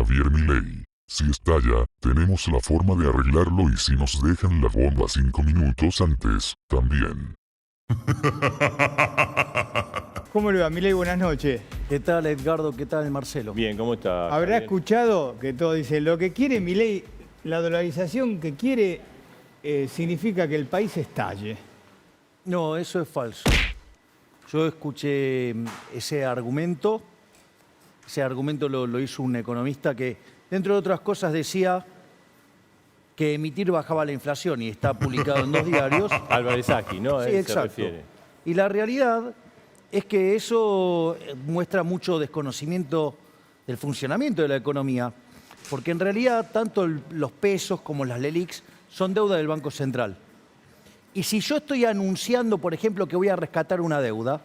Javier Milei. Si estalla, tenemos la forma de arreglarlo y si nos dejan la bomba 5 minutos antes, también. ¿Cómo le va, Milei? Buenas noches. ¿Qué tal, Edgardo? ¿Qué tal, Marcelo? Bien, ¿cómo está? Habrá Javier? escuchado que todo dice, lo que quiere Milei, la dolarización que quiere significa que el país estalle. No, eso es falso. Yo escuché ese argumento. Ese argumento lo hizo un economista que, dentro de otras cosas, decía que emitir bajaba la inflación y está publicado en 2 diarios. Álvarez Sacchi, ¿no? A Sí, él se exacto. refiere. Y la realidad es que eso muestra mucho desconocimiento del funcionamiento de la economía, porque en realidad tanto los pesos como las LELIQs son deuda del Banco Central. Y si yo estoy anunciando, por ejemplo, que voy a rescatar una deuda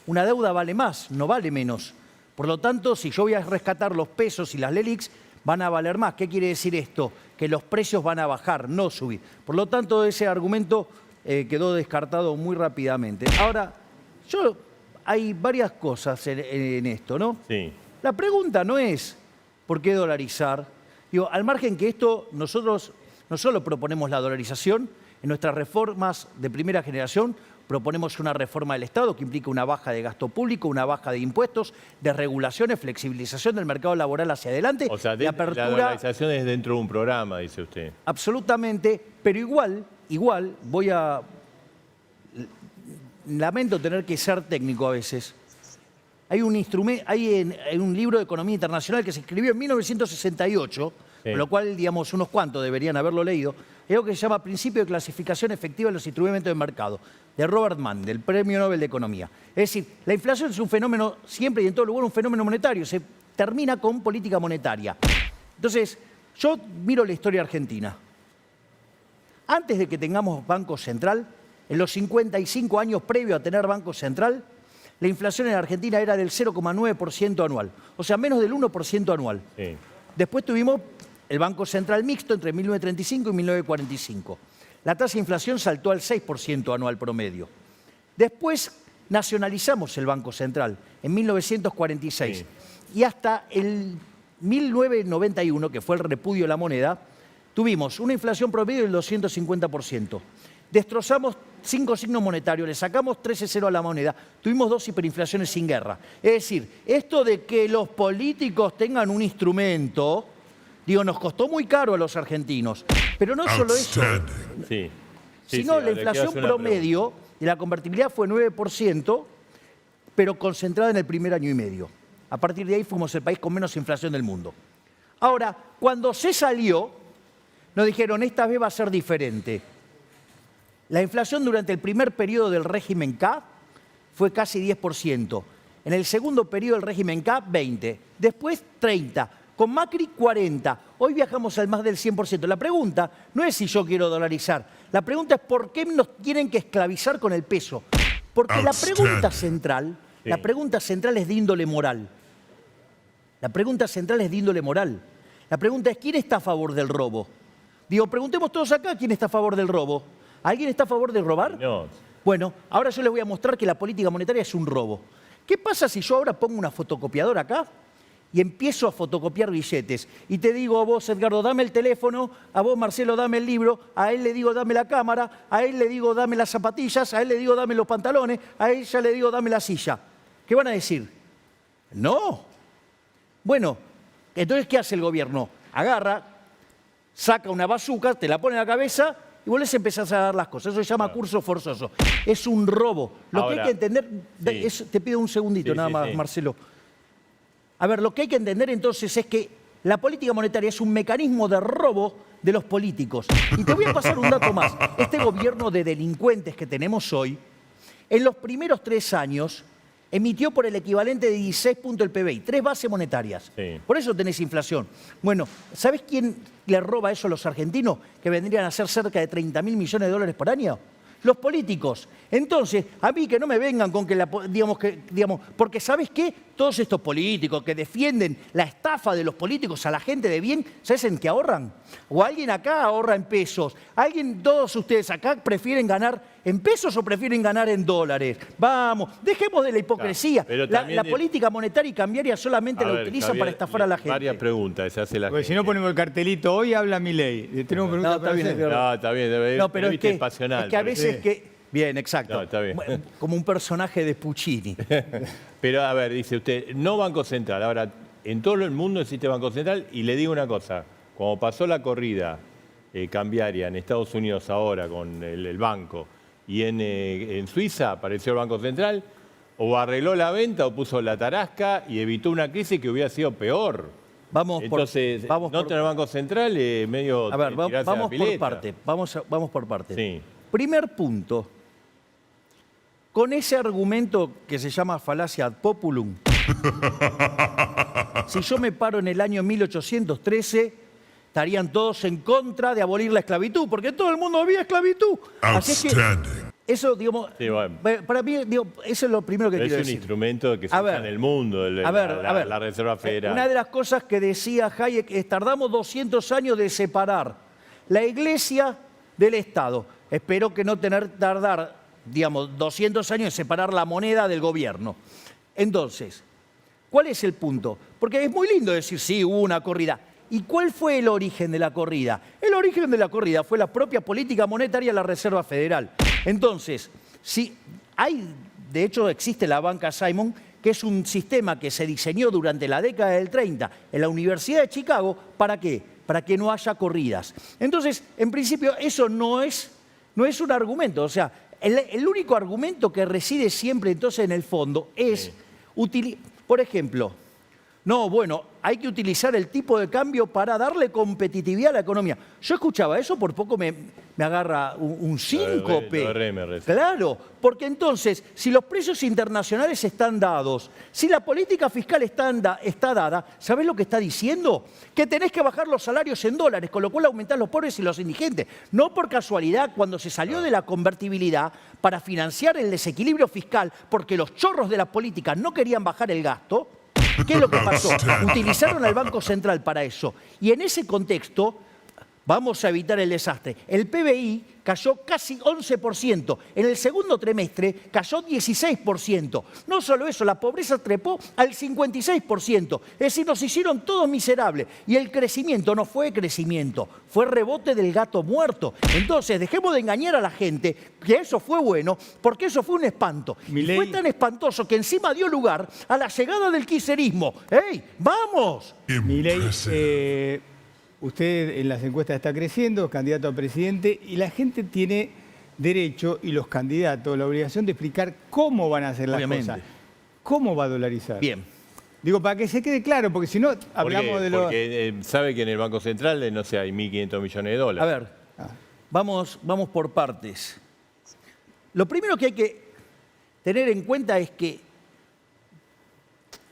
vale más, no vale menos. Por lo tanto, si yo voy a rescatar los pesos y las LELIQs, van a valer más. ¿Qué quiere decir esto? Que los precios van a bajar, no subir. Por lo tanto, ese argumento quedó descartado muy rápidamente. Ahora, hay varias cosas en esto, ¿no? Sí. La pregunta no es ¿por qué dolarizar? Digo, al margen que esto, nosotros no solo proponemos la dolarización, en nuestras reformas de primera generación proponemos una reforma del Estado que implica una baja de gasto público, una baja de impuestos, de regulaciones, flexibilización del mercado laboral hacia adelante. O sea, y apertura, la dolarización es dentro de un programa, dice usted. Absolutamente, pero igual lamento tener que ser técnico a veces. Hay un libro de economía internacional que se escribió en 1968, Sí. con lo cual, digamos, unos cuantos deberían haberlo leído. Es algo que se llama Principio de Clasificación Efectiva de los Instrumentos de Mercado, de Robert Mann, del Premio Nobel de Economía. Es decir, la inflación es un fenómeno, siempre y en todo lugar, un fenómeno monetario. Se termina con política monetaria. Entonces, yo miro la historia argentina. Antes de que tengamos Banco Central, en los 55 años previos a tener Banco Central, la inflación en Argentina era del 0,9% anual, o sea, menos del 1% anual. Sí. Después tuvimos el Banco Central mixto entre 1935 y 1945. La tasa de inflación saltó al 6% anual promedio. Después nacionalizamos el Banco Central en 1946. Sí. Y hasta el 1991, que fue el repudio de la moneda, tuvimos una inflación promedio del 250%. Destrozamos 5 signos monetarios, le sacamos 13-0 a la moneda, tuvimos 2 hiperinflaciones sin guerra. Es decir, esto de que los políticos tengan un instrumento, nos costó muy caro a los argentinos. Pero no solo eso, Sí. sino la le quiero inflación hacer una promedio de la convertibilidad fue 9%, pero concentrada en el primer año y medio. A partir de ahí fuimos el país con menos inflación del mundo. Ahora, cuando se salió, nos dijeron, esta vez va a ser diferente. La inflación durante el primer periodo del régimen K fue casi 10%. En el segundo periodo del régimen K, 20%. Después, 30%. Con Macri, 40%. Hoy viajamos al más del 100%. La pregunta no es si yo quiero dolarizar. La pregunta es por qué nos tienen que esclavizar con el peso. Porque la pregunta central es de índole moral. La pregunta central es de índole moral. La pregunta es, ¿quién está a favor del robo? Preguntemos todos acá quién está a favor del robo. ¿Alguien está a favor de robar? No. Bueno, ahora yo les voy a mostrar que la política monetaria es un robo. ¿Qué pasa si yo ahora pongo una fotocopiadora acá y empiezo a fotocopiar billetes? Y te digo a vos, Edgardo, dame el teléfono, a vos, Marcelo, dame el libro, a él le digo, dame la cámara, a él le digo, dame las zapatillas, a él le digo, dame los pantalones, a ella le digo, dame la silla. ¿Qué van a decir? No. Bueno, entonces, ¿qué hace el gobierno? Agarra, saca una bazuca, te la pone en la cabeza y vos empezás a dar las cosas. Eso se llama curso forzoso. Es un robo. Lo que hay que entender... te pido un segundito nada más, Marcelo. A ver, lo que hay que entender entonces es que la política monetaria es un mecanismo de robo de los políticos. Y te voy a pasar un dato más. Este gobierno de delincuentes que tenemos hoy, en los primeros 3 años, emitió por el equivalente de 16 puntos del PBI, 3 bases monetarias. Sí. Por eso tenés inflación. Bueno, ¿sabés quién le roba eso a los argentinos? Que vendrían a ser cerca de 30.000 millones de dólares por año. Los políticos. Entonces, a mí que no me vengan con que, porque ¿sabes qué? Todos estos políticos que defienden la estafa de los políticos a la gente de bien, ¿sabes en qué ahorran? O alguien acá ahorra en pesos. Todos ustedes acá prefieren ganar en pesos o prefieren ganar en dólares? Vamos, dejemos de la hipocresía. Claro, pero La también política monetaria y cambiaria solamente A la ver, utilizan Javier, para estafar a la gente. Varias preguntas se hace la Porque gente. si no ponemos el cartelito, hoy habla Milei. Tenemos preguntas está para bien, hacer. es verdad. No, está bien, debe No, pero es que, pasional. es que a veces Sí. que... Bien, exacto. No, está bien. Como un personaje de Puccini. Pero a ver, dice usted, no Banco Central. Ahora, en todo el mundo existe Banco Central y le digo una cosa, como pasó la corrida cambiaria en Estados Unidos ahora con el banco y en Suiza apareció el Banco Central, o arregló la venta o puso la tarasca y evitó una crisis que hubiera sido peor. Entonces, no tener Banco Central es medio A ver, tirarse a la vamos por pileta. parte. Vamos por parte. Sí. Primer punto. Con ese argumento que se llama falacia ad populum, si yo me paro en el año 1813, estarían todos en contra de abolir la esclavitud, porque todo el mundo había esclavitud. Así es que eso, digamos, Sí, bueno. para mí, digo, eso es lo primero que Pero quiero es un decir. instrumento que se A usa ver, en el mundo, A ver, la Reserva Federal. Una de las cosas que decía Hayek es tardamos 200 años de separar la Iglesia del Estado. Espero que no tardar, digamos, 200 años en separar la moneda del gobierno. Entonces, ¿cuál es el punto? Porque es muy lindo decir, sí, hubo una corrida. ¿Y cuál fue el origen de la corrida? El origen de la corrida fue la propia política monetaria de la Reserva Federal. Entonces, si hay, de hecho existe la banca Simon, que es un sistema que se diseñó durante la década del 30 en la Universidad de Chicago, ¿para qué? Para que no haya corridas. Entonces, en principio, eso no es un argumento. O sea, el único argumento que reside siempre entonces en el fondo es, por ejemplo, no, bueno, hay que utilizar el tipo de cambio para darle competitividad a la economía. Yo escuchaba eso, por poco me agarra un síncope. Lo erré, me recién. Claro, porque entonces, si los precios internacionales están dados, si la política fiscal está dada, ¿sabés lo que está diciendo? Que tenés que bajar los salarios en dólares, con lo cual aumentás los pobres y los indigentes. No por casualidad, cuando se salió de la convertibilidad para financiar el desequilibrio fiscal, porque los chorros de la política no querían bajar el gasto, ¿qué es lo que pasó? Utilizaron al Banco Central para eso. Y en ese contexto, vamos a evitar el desastre. El PBI cayó casi 11%. En el segundo trimestre cayó 16%. No solo eso, la pobreza trepó al 56%. Es decir, nos hicieron todos miserables. Y el crecimiento no fue crecimiento, fue rebote del gato muerto. Entonces, dejemos de engañar a la gente que eso fue bueno, porque eso fue un espanto. Y fue tan espantoso que encima dio lugar a la llegada del kirchnerismo. ¡Ey, vamos! Milei, usted en las encuestas está creciendo, es candidato a presidente, y la gente tiene derecho, y los candidatos, la obligación de explicar cómo van a hacer las Obviamente. cosas. ¿Cómo va a dolarizar? Bien. Digo, para que se quede claro, porque si no hablamos de lo... Porque sabe que en el Banco Central, no sé, hay 1.500 millones de A dólares. ver, vamos por partes. Lo primero que hay que tener en cuenta es que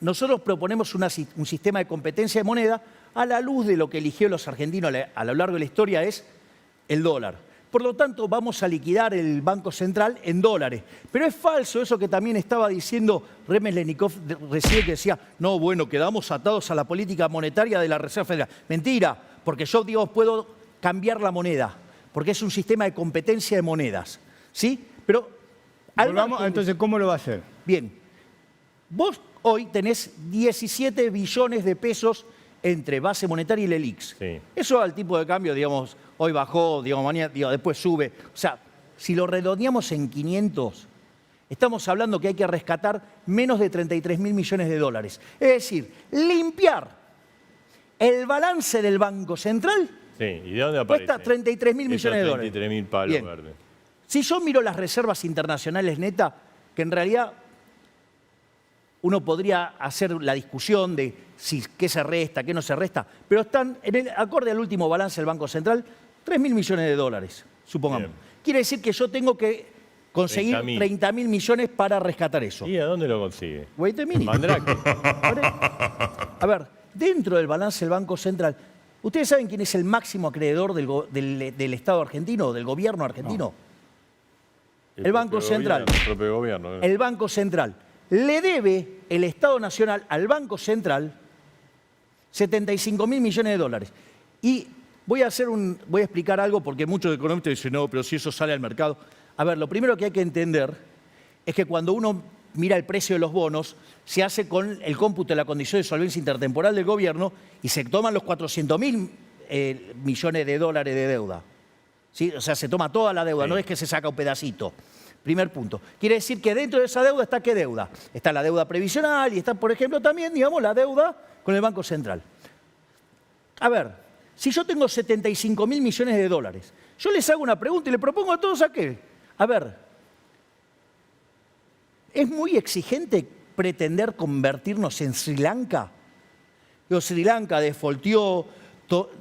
nosotros proponemos un sistema de competencia de moneda a la luz de lo que eligió los argentinos a lo largo de la historia es el dólar. Por lo tanto, vamos a liquidar el Banco Central en dólares. Pero es falso eso que también estaba diciendo Remeslenikov recién, que decía, no, bueno, quedamos atados a la política monetaria de la Reserva Federal. Mentira, porque yo, digo, puedo cambiar la moneda, porque es un sistema de competencia de monedas. ¿Sí? Pero entonces, ¿cómo lo va a hacer? Bien, vos hoy tenés 17 billones de pesos entre base monetaria y el ELIX. Sí. Eso al tipo de cambio, digamos, hoy bajó, digamos, mañana, después sube. O sea, si lo redondeamos en 500, estamos hablando que hay que rescatar menos de 33.000 millones de dólares. Es decir, limpiar el balance del Banco Central Sí, ¿y de dónde aparece? cuesta 33.000 millones de dólares. 33.000 palos Bien. verdes. Si yo miro las reservas internacionales netas, que en realidad uno podría hacer la discusión de qué se resta, qué no se resta, pero están, acorde al último balance del Banco Central, 3.000 millones de dólares, supongamos. Bien. Quiere decir que yo tengo que conseguir 30.000. 30.000 millones para rescatar eso. ¿Y a dónde lo consigue? Wait a minute. Mandrake. A ver, dentro del balance del Banco Central, ¿ustedes saben quién es el máximo acreedor del Estado argentino, del gobierno argentino? El Banco propio Central. gobierno, el propio gobierno. El Banco Central. Le debe el Estado Nacional al Banco Central 75.000 millones de dólares. Y voy a explicar algo porque muchos economistas dicen, no, pero si eso sale al mercado. A ver, lo primero que hay que entender es que cuando uno mira el precio de los bonos, se hace con el cómputo de la condición de solvencia intertemporal del gobierno y se toman los 400.000 millones de dólares de deuda. ¿Sí? O sea, se toma toda la deuda, Sí. no es que se saca un pedacito. Primer punto. Quiere decir que dentro de esa deuda está ¿qué deuda? Está la deuda previsional y está, por ejemplo, también, digamos, la deuda con el Banco Central. A ver, si yo tengo 75.000 millones de dólares, yo les hago una pregunta y le propongo a todos a qué. A ver, ¿es muy exigente pretender convertirnos en Sri Lanka? Digo, Sri Lanka defaultió,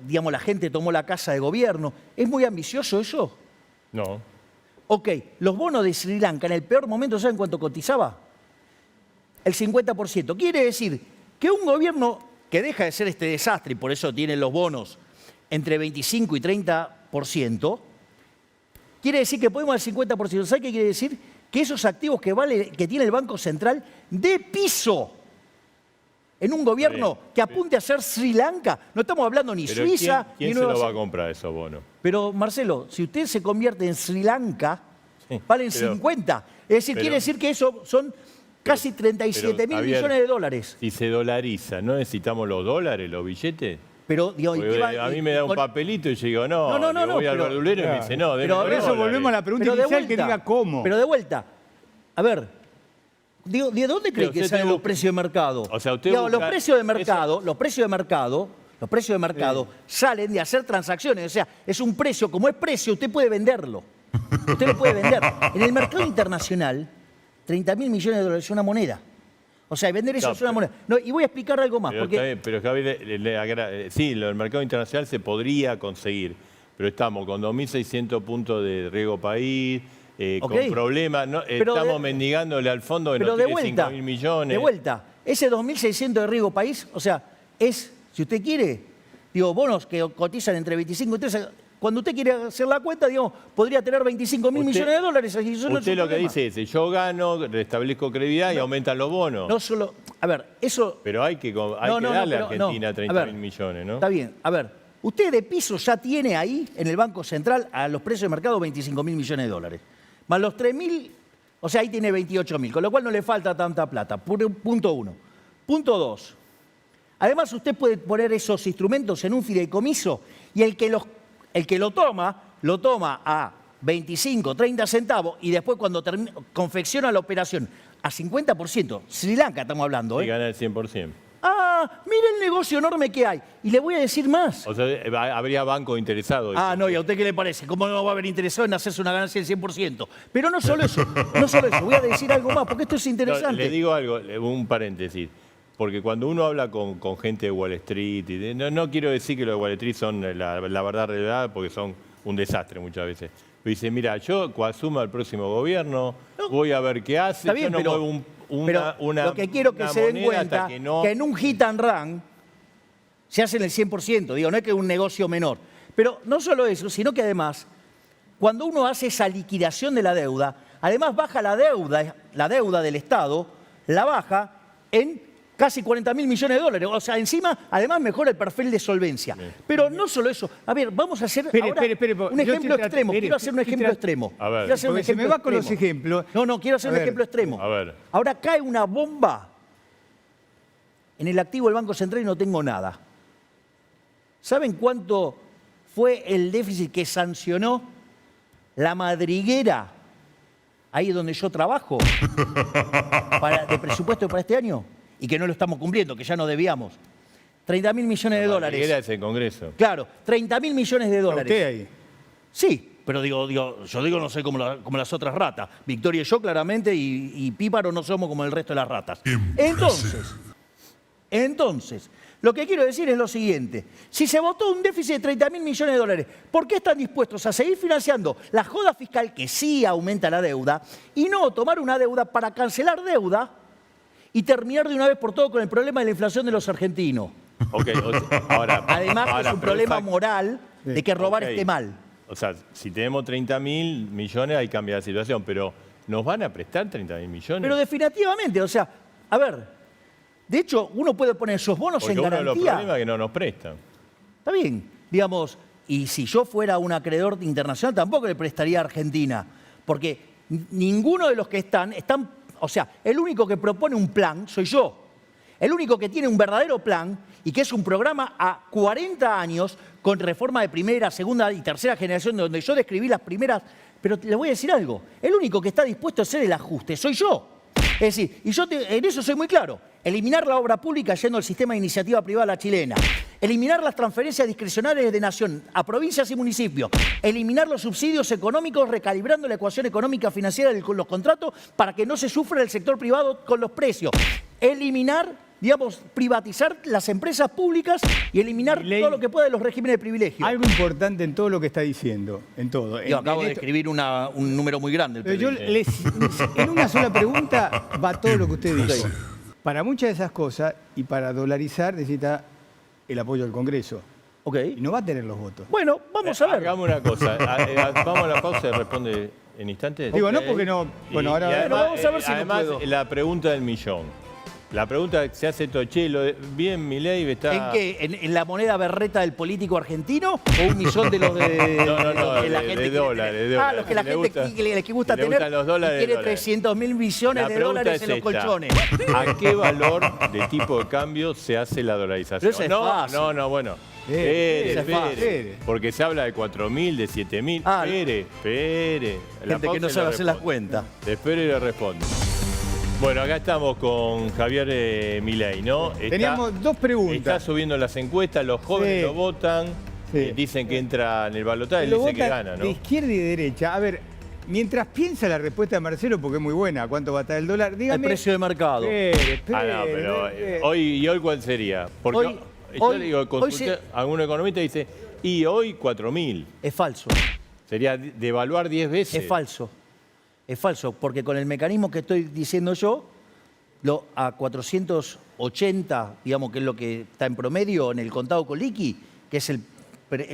digamos, la gente tomó la casa de gobierno. ¿Es muy ambicioso eso? No. Ok, los bonos de Sri Lanka en el peor momento, ¿saben cuánto cotizaba? El 50%. Quiere decir que un gobierno que deja de ser este desastre, y por eso tiene los bonos entre 25 y 30%, quiere decir que podemos al 50%. ¿Sabe qué quiere decir? Que esos activos que tiene el Banco Central de piso en un gobierno que apunte a ser Sri Lanka, no estamos hablando ni Pero Suiza, ¿quién ni se Nueva lo va a Zelanda. comprar esos bonos? Pero, Marcelo, si usted se convierte en Sri Lanka, Sí, valen pero- 50. Es decir, pero- quiere decir que eso son casi 37.000 Javier, millones de dólares. Si se dolariza, ¿no necesitamos los dólares, los billetes? Pero, digamos, Porque a mí me da un con- papelito y yo digo, no, No, voy al pero- verdulero y me dice, no, pero Por eso volvemos a la pregunta inicial que diga cómo. Pero de vuelta, a ver, digo, ¿de dónde cree Pero que usted salen te los busca- precios de mercado? O sea, usted Digamos, busca- los precios de mercado salen de hacer transacciones. O sea, es un precio, como es precio, usted puede venderlo. Usted lo puede vender. En el mercado internacional, 30.000 millones de dólares es una moneda. O sea, vender eso No, es una pero- moneda. No, y voy a explicar algo más. Pero, Porque, está bien, pero Javier, sí, lo del mercado internacional se podría conseguir, pero estamos con 2.600 puntos de riesgo país, Ok. con problemas, Pero estamos de- mendigándole al fondo que pero nos de tiene vuelta, 5.000 millones. de vuelta, ese 2.600 de riesgo país, o sea, es, si usted quiere, digo, bonos que cotizan entre 25 y 30, cuando usted quiere hacer la cuenta, digamos, podría tener 25.000 Usted- millones de dólares. Y eso no es Usted un lo que problema. dice es, yo gano, restablezco credibilidad y aumentan los bonos. No solo, a ver, eso... Pero hay que darle a Argentina 30.000 millones, ¿no? Está bien, a ver, usted de piso ya tiene ahí, en el Banco Central, a los precios de mercado, 25.000 millones de dólares. Más los 3.000, o sea, ahí tiene 28.000, con lo cual no le falta tanta plata. Punto uno. Punto dos. Además, usted puede poner esos instrumentos en un fideicomiso y el que lo toma a 25, 30 centavos y después cuando confecciona la operación a 50%, Sri Lanka estamos hablando, Y ¿eh? gana el 100%. Ah, mire el negocio enorme que hay. Y le voy a decir más. O sea, habría bancos interesados. Ah, no, ¿y a usted qué le parece? ¿Cómo no va a haber interesado en hacerse una ganancia del 100%? Pero no solo eso, voy a decir algo más, porque esto es No, interesante. le digo algo, un paréntesis. Porque cuando uno habla con gente de Wall Street, no quiero decir que los de Wall Street son la verdad revelada, porque son un desastre muchas veces. Pero dice, mira, yo asuma el próximo gobierno, voy a ver qué hace, Está bien, yo no pero, muevo pero lo que quiero que una se den moneda cuenta hasta que no... que en un hit and run se hacen el 100%, digo, no es que es un negocio menor. Pero no solo eso, sino que además, cuando uno hace esa liquidación de la deuda, además baja la deuda del Estado, la baja en casi 40.000 millones de dólares. O sea, encima, además mejora el perfil de solvencia. Pero no solo eso. A ver, vamos a hacer Espere, ahora espere, un yo ejemplo estoy extremo. espere, Quiero hacer un estoy ejemplo extremo. A ver. Quiero hacer un Porque se me ejemplo va con los extremo. ejemplos. No, quiero hacer A un ver. ejemplo extremo. A ver. Ahora cae una bomba en el activo del Banco Central y no tengo nada. ¿Saben cuánto fue el déficit que sancionó la madriguera, ahí donde yo trabajo, de presupuesto para este año? Y que no lo estamos cumpliendo, que ya no debíamos. 30.000 millones de Era dólares. ese Congreso. Claro, 30.000 millones de ¿A dólares. usted ahí? Sí, pero yo digo no soy como las otras ratas. Victoria y yo claramente y Píparo no somos como el resto de las ratas. Entonces, lo que quiero decir es lo siguiente. Si se votó un déficit de 30.000 millones de dólares, ¿por qué están dispuestos a seguir financiando la joda fiscal que sí aumenta la deuda y no tomar una deuda para cancelar deuda y terminar de una vez por todo con el problema de la inflación de los argentinos? Ok, ahora... Además, que es un pero problema esa- moral de que robar Ok. esté mal. O sea, si tenemos 30.000 millones, hay que cambiar la situación, pero ¿nos van a prestar 30.000 millones? Pero definitivamente, o sea, a ver, de hecho, uno puede poner esos bonos Porque en uno de los garantía. problemas es que no nos prestan. Está bien, digamos, y si yo fuera un acreedor internacional, tampoco le prestaría a Argentina, porque ninguno de los que están, o sea, el único que propone un plan soy yo. El único que tiene un verdadero plan y que es un programa a 40 años con reforma de primera, segunda y tercera generación, donde yo describí las primeras. Pero le voy a decir algo, el único que está dispuesto a hacer el ajuste soy yo. Es decir, y yo en eso soy muy claro, eliminar la obra pública yendo al sistema de iniciativa privada a la chilena, eliminar las transferencias discrecionales de nación a provincias y municipios, eliminar los subsidios económicos recalibrando la ecuación económica financiera de los contratos para que no se sufra el sector privado con los precios, eliminar, digamos, privatizar las empresas públicas y eliminar todo lo que pueda de los regímenes de privilegio. Algo importante en todo lo que está diciendo, en todo. Yo acabo de escribir un número muy grande. Pero en una sola pregunta va todo lo que usted dijo. Para muchas de esas cosas y para dolarizar necesita el apoyo del Congreso. Ok. Y no va a tener los votos. Bueno, vamos a ver. Hagamos una cosa. Vamos a la pausa y responde en instantes. Digo, no porque no... Bueno, ahora... además, vamos a ver si no además, puedo. la pregunta del millón. La pregunta que se hace Tochelo, bien Milei está... ¿En qué? ¿En la moneda berreta del político argentino o un millón de los de... No, que la de gente quiere dólares, tener? de dólares. Los que la Le gente gusta- que gusta le tener gustan los dólares y de quiere dólares. 300.000 millones La de pregunta dólares en los es esta. colchones. ¿A qué valor de tipo de cambio se hace la dolarización? Pero eso es fácil. Bueno. Eso es fácil. Espere. Porque se habla de 4.000, de 7.000. Ah, Espere. La Gente que pausa no y sabe le hacer las respondo. cuentas. Espere y le respondo. Bueno, acá estamos con Javier Milei, ¿no? Teníamos dos preguntas. Está subiendo las encuestas, los jóvenes Sí. lo votan, Sí. dicen que entra en el balotaje, él Lo dice que votan gana, ¿no? de izquierda y de derecha. A ver, mientras piensa la respuesta de Marcelo, porque es muy buena, ¿cuánto va a estar el dólar? El Dígame... precio de mercado. Espere, No, pero espere. hoy ¿cuál sería? Porque Hoy- yo hoy- le digo, consulté, hoy algún economista dice, y hoy 4.000. Es falso. Sería devaluar 10 veces. Es falso. Es falso, porque con el mecanismo que estoy diciendo yo, a 480, digamos que es lo que está en promedio en el contado con liqui, que es el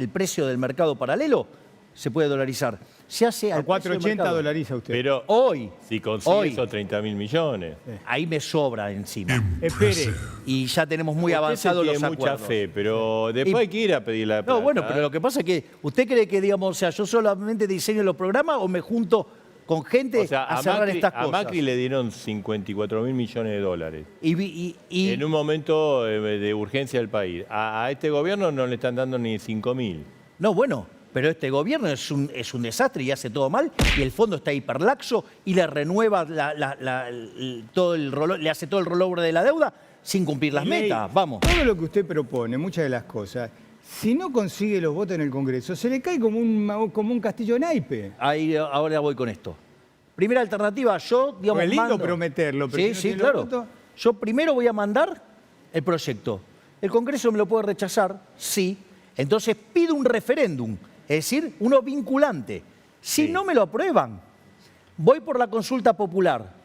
precio del mercado paralelo, se puede dolarizar. Se hace A al precio del 4.80 mercado. dolariza usted. Pero Hoy, si consigue hoy. esos 30.000 millones. ahí me sobra encima. Espere. Y ya tenemos muy Usted avanzados tiene los mucha acuerdos. fe, pero después Y- hay que ir a pedir la plata. No, bueno, pero lo que pasa es que usted cree que, digamos, o sea, yo solamente diseño los programas o me junto con gente O sea, a cerrar estas a cosas. Macri le dieron 54.000 millones de dólares. Y En un momento de urgencia del país. A este gobierno no le están dando ni 5.000. no, bueno, pero este gobierno es un desastre y hace todo mal y el fondo está hiperlaxo y le renueva todo el le hace todo el rollover de la deuda sin cumplir las Milei, metas. Vamos. Todo lo que usted propone, muchas de las cosas, si no consigue los votos en el Congreso, se le cae como un castillo de naipe. Ahí, ahora voy con esto. Primera alternativa, yo, digamos, Pues es lindo mando. prometerlo, pero Sí, si no sí, tiene los claro. votos. Yo primero voy a mandar el proyecto. El Congreso me lo puede rechazar, sí. Entonces pido un referéndum, es decir, uno vinculante. Si Sí. no me lo aprueban, voy por la consulta popular.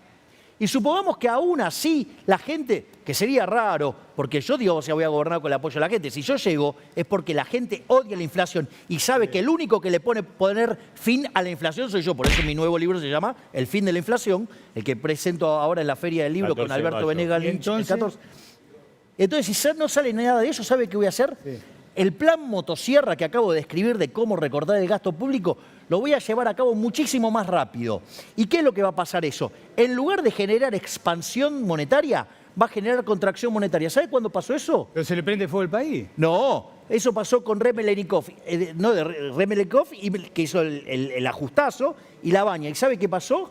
Y supongamos que aún así la gente, que sería raro, porque yo digo, o sea, voy a gobernar con el apoyo de la gente, si yo llego es porque la gente odia la inflación y sabe que el único que le pone poner fin a la inflación soy yo. Por eso mi nuevo libro se llama El fin de la inflación, el que presento ahora en la Feria del Libro 14 con de Alberto mayo. Venegas ¿Y Lynch el entonces? 14. Entonces, si no sale nada de eso, ¿sabe qué voy a hacer? Sí. El plan motosierra que acabo de describir de cómo recortar el gasto público, lo voy a llevar a cabo muchísimo más rápido. ¿Y qué es lo que va a pasar eso? En lugar de generar expansión monetaria, va a generar contracción monetaria. ¿Sabe cuándo pasó eso? Pero se le prende fuego el país. No, eso pasó con Remelennikov, Remelennikov, que hizo el ajustazo, y la baña. ¿Y sabe qué pasó?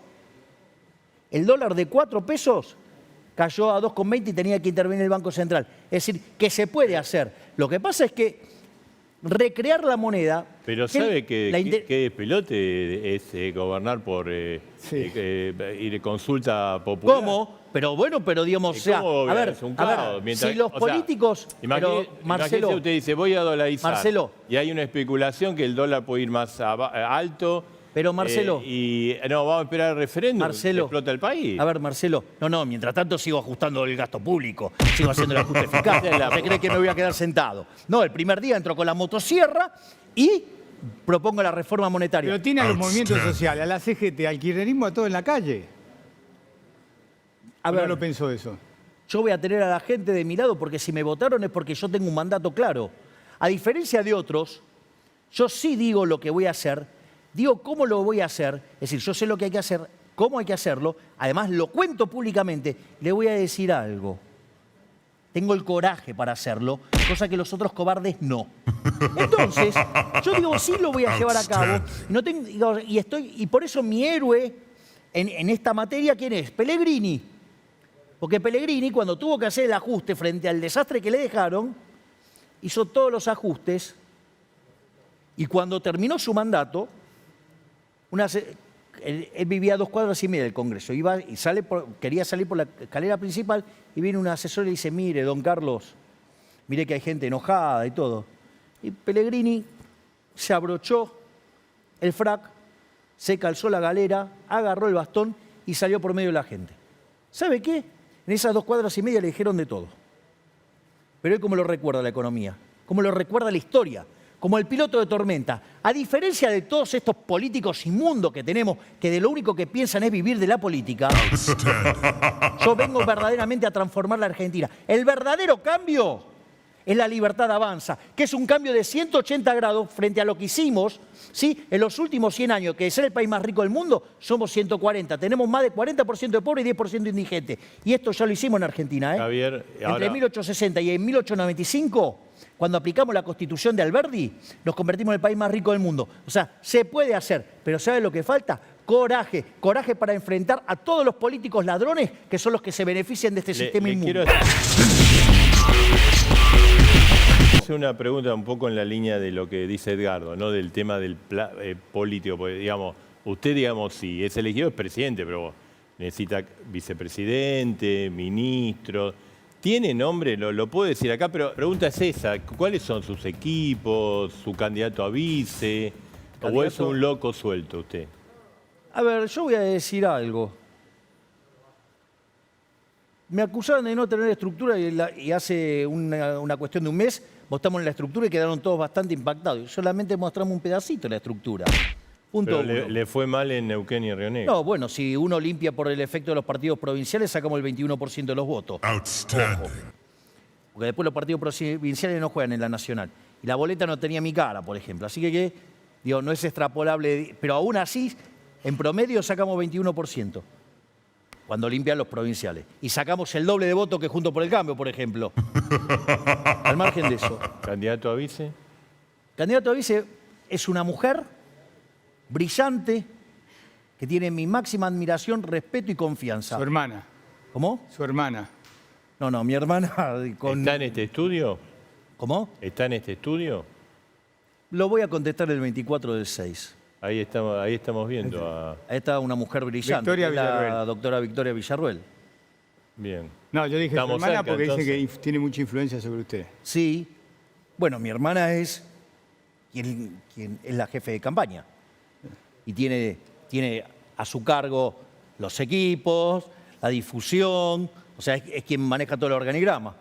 El dólar de 4 pesos cayó a 2,20 y tenía que intervenir el Banco Central. Es decir, que se puede hacer. Lo que pasa es que recrear la moneda... Pero ¿sabe que qué despelote es gobernar por Sí. ir consulta popular? ¿Cómo? Pero bueno, pero digamos, o sea, ¿Cómo a ver, es un a ver, caos? Mientras- si los o sea, políticos... pero, Imagínese Marcelo, usted dice, voy a dolarizar. Marcelo. Y hay una especulación que el dólar puede ir más alto. Pero, Marcelo. Y no, vamos a esperar el referéndum. Marcelo, Explota el país. A ver, Marcelo, no, mientras tanto sigo ajustando el gasto público, sigo haciendo el ajuste fiscal. Esa es la- ¿Usted cree que me voy a quedar sentado? No, el primer día entro con la motosierra y propongo la reforma monetaria. Pero tiene a los movimientos sociales, a la CGT, al kirchnerismo, a todo en la calle. A ¿O no ver, lo pensó eso? yo voy a tener a la gente de mi lado porque si me votaron es porque yo tengo un mandato claro. A diferencia de otros, yo sí digo lo que voy a hacer Digo cómo lo voy a hacer, es decir, yo sé lo que hay que hacer, cómo hay que hacerlo, además lo cuento públicamente, le voy a decir algo. Tengo el coraje para hacerlo, cosa que los otros cobardes no. Entonces, yo digo, sí lo voy a llevar a cabo. Y por eso mi héroe en esta materia, ¿quién es? Pellegrini. Porque Pellegrini, cuando tuvo que hacer el ajuste frente al desastre que le dejaron, hizo todos los ajustes y cuando terminó su mandato, él vivía a 2 cuadras y media del Congreso, iba y quería salir por la escalera principal y viene un asesor y le dice, mire, don Carlos, mire que hay gente enojada y todo. Y Pellegrini se abrochó el frac, se calzó la galera, agarró el bastón y salió por medio de la gente. ¿Sabe qué? En esas 2 cuadras y media le dijeron de todo. Pero él cómo lo recuerda la economía, cómo lo recuerda la historia, como el piloto de tormenta. A diferencia de todos estos políticos inmundos que tenemos, que de lo único que piensan es vivir de la política, yo vengo verdaderamente a transformar la Argentina. El verdadero cambio es la Libertad Avanza, que es un cambio de 180 grados frente a lo que hicimos, ¿sí? En los últimos 100 años, que de ser el país más rico del mundo, somos 140. Tenemos más de 40% de pobres y 10% de indigentes. Y esto ya lo hicimos en Argentina, ¿eh? Javier, Entre 1860 y en 1895, cuando aplicamos la Constitución de Alberdi, nos convertimos en el país más rico del mundo. O sea, se puede hacer, pero ¿sabe lo que falta? Coraje. Coraje para enfrentar a todos los políticos ladrones que son los que se benefician de este sistema inmundo. Quiero hacer una pregunta un poco en la línea de lo que dice Edgardo, ¿no? Del tema del político. Porque, digamos, usted, digamos, si es elegido es presidente, pero necesita vicepresidente, ministro. ¿Tiene nombre? Lo puedo decir acá, pero la pregunta es esa. ¿Cuáles son sus equipos, su candidato a vice? ¿O es un loco suelto usted? A ver, yo voy a decir algo. Me acusaron de no tener estructura y hace una cuestión de un mes mostramos la estructura y quedaron todos bastante impactados. Solamente mostramos un pedacito de la estructura. Punto Pero uno. le fue mal en Neuquén y Río Negro. No, bueno, si uno limpia por el efecto de los partidos provinciales, sacamos el 21% de los votos. Outstanding. Porque después los partidos provinciales no juegan en la nacional. Y la boleta no tenía mi cara, por ejemplo. Así que digo, no es extrapolable. Pero aún así, en promedio sacamos 21%. Cuando limpian los provinciales. Y sacamos el doble de votos que Juntos por el Cambio, por ejemplo. Al margen de eso. ¿Candidato a vice? Candidato a vice es una mujer brillante que tiene mi máxima admiración, respeto y confianza. Su hermana. ¿Cómo? Su hermana. No, mi hermana con... ¿Está en este estudio? ¿Cómo? ¿Está en este estudio? Lo voy a contestar el 24 del 6. Ahí estamos viendo a... Ahí está una mujer brillante, Victoria que es la Villarruel. doctora Victoria Villarruel. Bien. No, yo dije su Estamos hermana cerca, porque dice entonces. que tiene mucha influencia sobre usted. Sí. Bueno, mi hermana es quien es la jefe de campaña. Y tiene a su cargo los equipos, la difusión, o sea, es quien maneja todo el organigrama.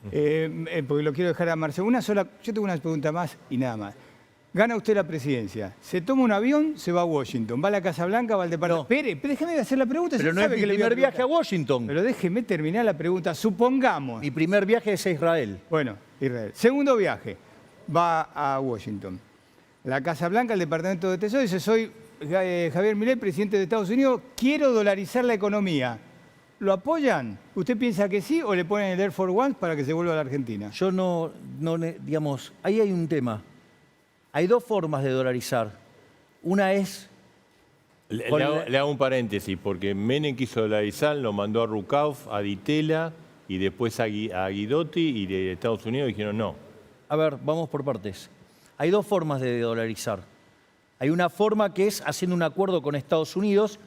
Porque lo quiero dejar a Marcelo. Yo tengo una pregunta más y nada más. Gana usted la presidencia. Se toma un avión, se va a Washington. Va a la Casa Blanca, va al departamento. No. Espere, déjeme hacer la pregunta. Pero si no es sabe mi que le voy primer viaje a preguntar. Washington. Pero déjeme terminar la pregunta. Supongamos. Mi primer viaje es a Israel. Bueno, Israel. Segundo viaje. Va a Washington. La Casa Blanca, el Departamento de Tesoro, dice, soy Javier Milei, presidente de Estados Unidos, quiero dolarizar la economía. ¿Lo apoyan? ¿Usted piensa que sí o le ponen el Air Force One para que se vuelva a la Argentina? Yo digamos, ahí hay un tema. Hay 2 formas de dolarizar. Una es... Le hago un paréntesis, porque Menem quiso dolarizar, lo mandó a Rukauf, a Ditela y después a Guidotti y de Estados Unidos dijeron no. A ver, vamos por partes. Hay 2 formas de dolarizar. Hay una forma que es haciendo un acuerdo con Estados Usted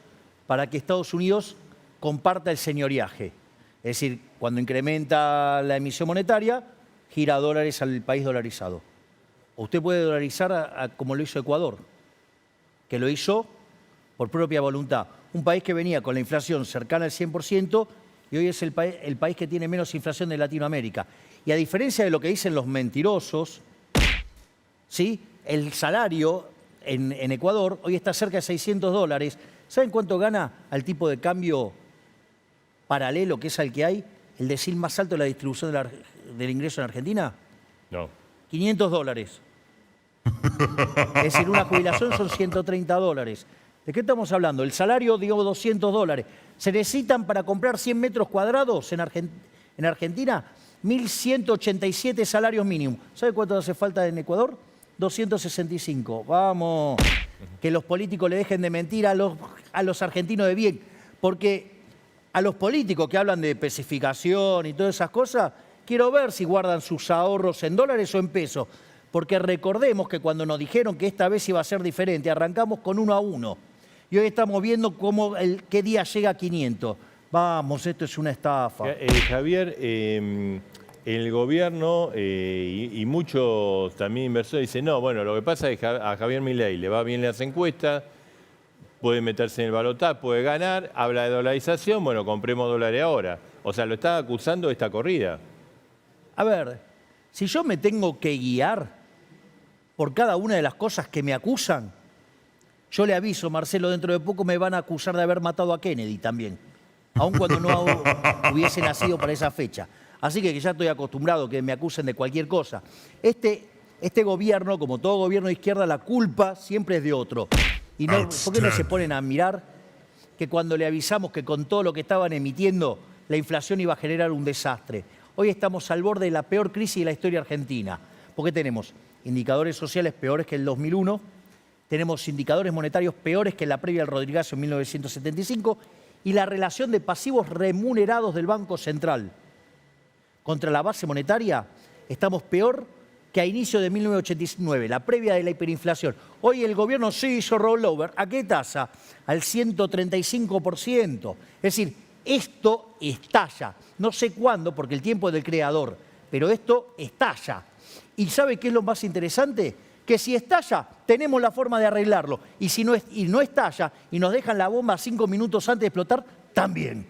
para que Estados Unidos comparta el señoriaje. Es decir, cuando incrementa la emisión monetaria, gira dólares al país dolarizado. O usted puede dolarizar como lo hizo Ecuador, que lo hizo por propia voluntad. Un país que venía con la inflación cercana al 100% y hoy es el país que tiene menos inflación de Latinoamérica. Y a diferencia de lo que dicen los mentirosos, ¿sí? El salario en Ecuador hoy está cerca de $600. ¿Saben cuánto gana al tipo de cambio paralelo que es al que hay? El decil más alto de la distribución del ingreso en Argentina. No. $500. Es decir, una jubilación son 130 dólares. ¿De qué estamos hablando? El salario, digo, 200 dólares. Se necesitan para comprar 100 metros cuadrados en Argentina 1.187 salarios mínimos. ¿Sabe cuánto hace falta en Ecuador? 265. Vamos, que los políticos le dejen de mentir a los argentinos de bien. Porque a los políticos que hablan de especificación y todas esas cosas, quiero ver si guardan sus ahorros en dólares o en pesos. Porque recordemos que cuando nos dijeron que esta vez iba a ser diferente, arrancamos con 1 a 1. Y hoy estamos viendo qué día llega a 500. Vamos, esto es una estafa. Javier, el gobierno y muchos también inversores dicen, no, bueno, lo que pasa es que a Javier Milei le va bien las encuestas, puede meterse en el balotaje, puede ganar, habla de dolarización, bueno, compremos dólares ahora. O sea, lo está acusando de esta corrida. A ver, si yo me tengo que guiar por cada una de las cosas que me acusan, yo le aviso, Marcelo, dentro de poco me van a acusar de haber matado a Kennedy también, aun cuando no hubiese nacido para esa fecha. Así que ya estoy acostumbrado a que me acusen de cualquier cosa. Este gobierno, como todo gobierno de izquierda, la culpa siempre es de otro. Y no, ¿por qué no se ponen a mirar que cuando le avisamos que con todo lo que estaban emitiendo, la inflación iba a generar un desastre? Hoy estamos al borde de la peor crisis de la historia argentina. Porque tenemos indicadores sociales peores que el 2001, tenemos indicadores monetarios peores que en la previa del Rodrigazo en 1975 y la relación de pasivos remunerados del Banco Central contra la base monetaria, estamos peor que a inicio de 1989, la previa de la hiperinflación. Hoy el gobierno sí hizo rollover. ¿A qué tasa? Al 135%. Es decir, esto estalla. No sé cuándo, porque el tiempo es del creador, pero esto estalla. ¿Y sabe qué es lo más interesante? Que si estalla, tenemos la forma de arreglarlo. Y si no estalla y nos dejan la bomba 5 minutos antes de explotar, también.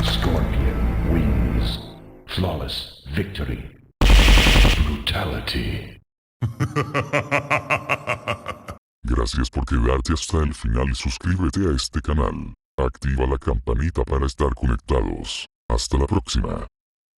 Scorpion wins. Flawless victory. Brutality. Gracias por quedarte hasta el final y suscríbete a este canal. Activa la campanita para estar conectados. Hasta la próxima.